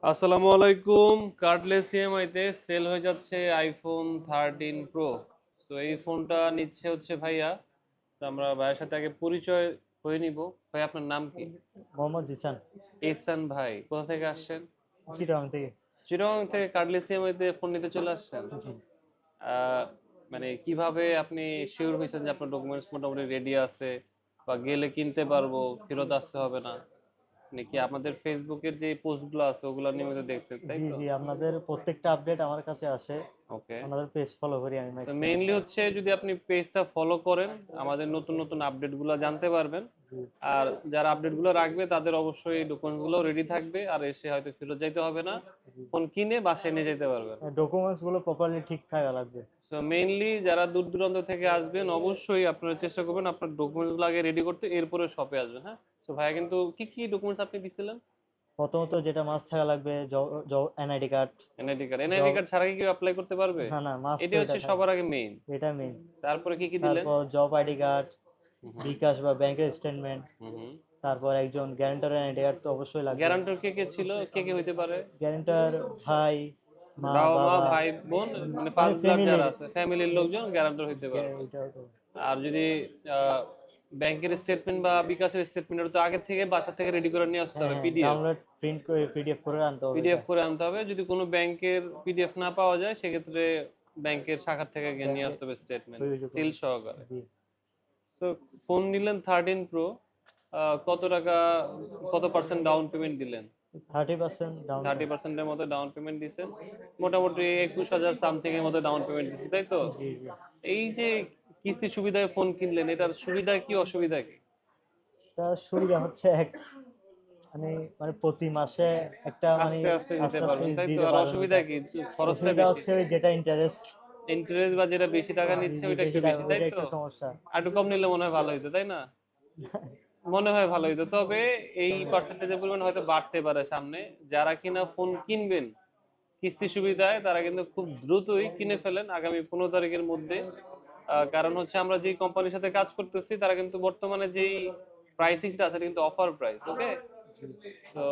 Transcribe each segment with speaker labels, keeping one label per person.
Speaker 1: আসসালামু আলাইকুম। Cardless ইএমআইতে sell হয়ে যাচ্ছে আইফোন 13 প্রো। তো এই ফোনটা নিচ্ছে হচ্ছে ভাইয়া। তো আমরা ভাইয়ের সাথে আগে পরিচয় হয়ে নিব। ভাই আপনার নাম কি?
Speaker 2: মোহাম্মদ জিসান।
Speaker 1: এহসান ভাই। কোথা থেকে আসছেন?
Speaker 2: চিটাগাং থেকে।
Speaker 1: চিটাগাং থেকে কার্ডলেস ইএমআইতে ফোন নিতে চলে আসছেন।
Speaker 2: জি।
Speaker 1: আহ, মানে কিভাবে আপনি শিওর হয়েছেন যে আপনার ডকুমেন্টস মোটামুটি রেডি আছে বা গেলে কিনতে পারবো, ফেরত আসতে হবে না? নাকি আমাদের ফেসবুকের যে পোস্টগুলো আছে ওগুলো নিয়মিত দেখছেন, তাই
Speaker 2: জি
Speaker 1: তো?
Speaker 2: জি আপনাদের প্রত্যেকটা আপডেট আমার কাছে আসে।
Speaker 1: ওকে।
Speaker 2: আপনাদের পেজ ফলো করি আমি
Speaker 1: তো
Speaker 2: ম্যাক্সিমাম।
Speaker 1: মেইনলি হচ্ছে যদি আপনি পেজটা ফলো করেন আমাদের নতুন নতুন আপডেটগুলো জানতে পারবেন।
Speaker 2: জি।
Speaker 1: আর যারা আপডেটগুলো রাখবে তাদের অবশ্যই ডকুমেন্টগুলো রেডি থাকবে, আর এসে হয়তো ফেরত যাইতে হবে না, ফোন কিনে বাসায় নিয়ে যেতে পারবেন।
Speaker 2: ডকুমেন্টস গুলো প্রপারলি ঠিক থাকা লাগবে।
Speaker 1: সো মেইনলি যারা দূর দূরান্ত থেকে আসবেন অবশ্যই আপনারা চেষ্টা করবেন আপনার ডকুমেন্টগুলো আগে রেডি করতে, এরপরে শপে আসবেন। হ্যাঁ, তো ভাইয়া কিন্তু কি কি ডকুমেন্টস আপনি দিছিলেন?
Speaker 2: প্রথমত যেটা মাস্ট থাকা লাগবে NID card.
Speaker 1: NID card. NID card ছাড়া কি কেউ অ্যাপ্লাই করতে পারবে?
Speaker 2: না না, মাস্ট
Speaker 1: এটা
Speaker 2: এটা
Speaker 1: হচ্ছে
Speaker 2: থাকা।
Speaker 1: সবার আগে মেইন।
Speaker 2: এটা মেইন।
Speaker 1: তারপরে কি কি দিলেন?
Speaker 2: তারপর জব আইডি কার্ড,
Speaker 1: হুম হুম।
Speaker 2: বিকাশ বা ব্যাংকের স্টেটমেন্ট।
Speaker 1: হুম।
Speaker 2: তারপর একজন গ্যারান্টারের আইডি কার্ড তো অবশ্যই লাগবে।
Speaker 1: গ্যারান্টর কে কে ছিল, কে কে হইতে পারে?
Speaker 2: গ্যারান্টার ভাই, মা,
Speaker 1: বাবা মা,
Speaker 2: বাবা,
Speaker 1: ভাই বোন, মানে
Speaker 2: মানে
Speaker 1: ফার্স্ট ব্লাড যারা
Speaker 2: ফ্যামিলির।
Speaker 1: আছে ফ্যামিলির লোকজন গ্যারান্টর হইতে পারবে।
Speaker 2: এটাও তো।
Speaker 1: আর যদি ব্যাংকের স্টেটমেন্ট বা বিকাশের স্টেটমেন্ট তো আগে থেকে বাসা থেকে রেডি করে নিয়ে আসতে
Speaker 2: হ্যাঁ
Speaker 1: হবে,
Speaker 2: হ্যাঁ,
Speaker 1: পিডিএফ।
Speaker 2: ডাউনলোড প্রিন্ট করে পিডিএফ করে আনতে হবে এটা।
Speaker 1: পিডিএফ করে আনতে হবে। যদি কোনো ব্যাংকের পিডিএফ না পাওয়া যায় সেক্ষেত্রে ব্যাংকের শাখা থেকে গিয়ে নিয়ে
Speaker 2: ব্যাংকে
Speaker 1: আসতে হবে স্টেটমেন্ট
Speaker 2: অভিযোগ
Speaker 1: সিল
Speaker 2: করবে।
Speaker 1: সহকারে।
Speaker 2: জি।
Speaker 1: তো ফোন নিলেন 13 প্রো, কত টাকা, কত পার্সেন্ট ডাউন পেমেন্ট দিলেন?
Speaker 2: 30% ডাউন
Speaker 1: থার্টি
Speaker 2: পেমেন্ট।
Speaker 1: পার্সেন্টের মতো ডাউন পেমেন্ট দিচ্ছেন। মোটামুটি 21,000 সামথিং এর মতো ডাউন পেমেন্ট দিচ্ছেন, তাই তো?
Speaker 2: জি জি।
Speaker 1: এই যে কিস্তি সুবিধায় ফোন কিনলেন, এটার সুবিধা কি অসুবিধা কি?
Speaker 2: এটা সুবিধা হচ্ছে এক, মানে মানে প্রতি মাসে একটা মানে
Speaker 1: আস্তে আস্তে দিতে
Speaker 2: আস্তে আস্তে
Speaker 1: পারবেন, তাই তো?
Speaker 2: দিতে
Speaker 1: আর
Speaker 2: পারবেন
Speaker 1: অসুবিধা
Speaker 2: এটা।
Speaker 1: কি? খরচটা
Speaker 2: অসুবিধা
Speaker 1: বেশি।
Speaker 2: হচ্ছে ওই যেটা ইন্টারেস্ট।
Speaker 1: ইন্টারেস্ট বা যেটা বেশি টাকা
Speaker 2: জি
Speaker 1: নিচ্ছে
Speaker 2: জি,
Speaker 1: ওইটা একটু
Speaker 2: বেশি টাকা
Speaker 1: বেশি, তাই
Speaker 2: ওইটা
Speaker 1: তো?
Speaker 2: একটু সমস্যা।
Speaker 1: আর একটু কম নিলে মনে হয় ভালো হইতো, তাই না? মনে হয় ভালো হইতো, তবে এই পার্সেন্টেজের পরিমাণ হয়তো বাড়তে পারে সামনে। যারা কিনা ফোন কিনবেন কিস্তি সুবিধায় তারা কিন্তু খুব দ্রুতই কিনে ফেলেন আগামী 15 তারিখের মধ্যে। কারণ হচ্ছে আমরা যেই কোম্পানির সাথে কাজ করতেছি তারা কিন্তু বর্তমানে যেই প্রাইসিংটা আছে এটা কিন্তু অফার প্রাইস। ওকে। তো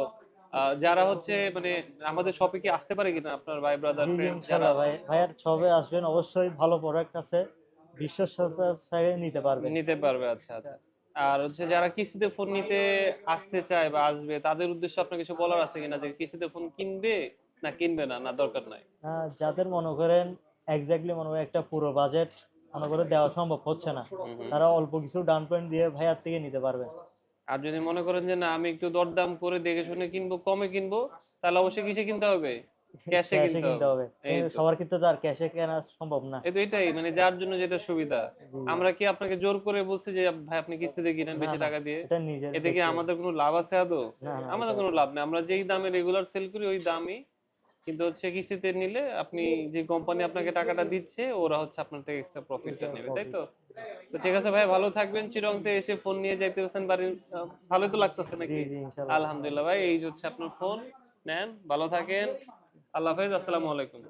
Speaker 1: যারা হচ্ছে মানে আমাদের শপে কি আসতে পারে কিনা আপনার ভাই ব্রাদার
Speaker 2: জি জি,
Speaker 1: ফ্রেন্ড যারা
Speaker 2: ইনশাল্লাহ
Speaker 1: আছে?
Speaker 2: ভাই, ভাইয়ার সবে আসবেন অবশ্যই, ভালো প্রোডাক্ট আছে, বিশ্বস্ততার সাথে নিতে পারবেন।
Speaker 1: নিতে পারবে, আচ্ছা আচ্ছা। আর হচ্ছে যারা কিস্তিতে ফোন নিতে আসতে চায় বা আসবে তাদের উদ্দেশ্যে আপনার কিছু বলার আছে কিনা, যে কিস্তিতে ফোন কিনবে না কিনবে না, না দরকার নাই?
Speaker 2: যাদের মনে করেন এক্স্যাক্টলি মনে করেন একটা পুরো বাজেট মনে করে দেওয়া সম্ভব হচ্ছে না,
Speaker 1: হুম হুম।
Speaker 2: তারা অল্প কিছু ডাউন পেমেন্ট দিয়ে ভাইয়ার থেকে নিতে পারবেন।
Speaker 1: আর যদি মনে করেন যে না আমি একটু দরদাম করে দেখে শুনে কিনবো, কমে কিনবো, তাহলে অবশ্যই কিসে কিনতে হবে? ক্যাশে
Speaker 2: ক্যাশে
Speaker 1: কিনতে
Speaker 2: কিনতে
Speaker 1: হবে।
Speaker 2: হবে,
Speaker 1: এই
Speaker 2: কিন্তু
Speaker 1: তো।
Speaker 2: সবার ক্ষেত্রে তো আর ক্যাশে কেনা সম্ভব না।
Speaker 1: এই তো, এটাই মানে যার জন্য যেটা সুবিধা।
Speaker 2: জি।
Speaker 1: আমরা কি আপনাকে জোর করে বলছি যে ভাই আপনি কিস্তিতে কিনেন
Speaker 2: না
Speaker 1: বেশি
Speaker 2: না,
Speaker 1: টাকা দিয়ে?
Speaker 2: এটা নিজের
Speaker 1: এতে কি
Speaker 2: ব্যক্তি।
Speaker 1: আমাদের কোনো লাভ আছে আদৌ?
Speaker 2: না না,
Speaker 1: আমাদের
Speaker 2: এটা
Speaker 1: কোনো লাভ নেই। আমরা যেই দামে রেগুলার সেল করি ওই দামই, কিন্তু হচ্ছে কিস্তিতে নিলে আপনি যে কোম্পানি আপনাকে টাকাটা দিচ্ছে ওরা হচ্ছে আপনার থেকে এক্সট্রা প্রফিটটা
Speaker 2: এটা
Speaker 1: নেবে, তাই
Speaker 2: প্রফিট।
Speaker 1: তো? তো ঠিক আছে ভাই, ভালো থাকবেন। চিরং থেকে এসে ফোন নিয়ে যাইতেছেন বাড়ির, ভালোই তো লাগতেছে
Speaker 2: জি
Speaker 1: নাকি?
Speaker 2: জি, ইনশাল্লাহ।
Speaker 1: আলহামদুলিল্লাহ ভাই, এই হচ্ছে আপনার ফোন। নেন, ভালো থাকেন। আল্লাহ হাফেজ, আসসালামু আলাইকুম।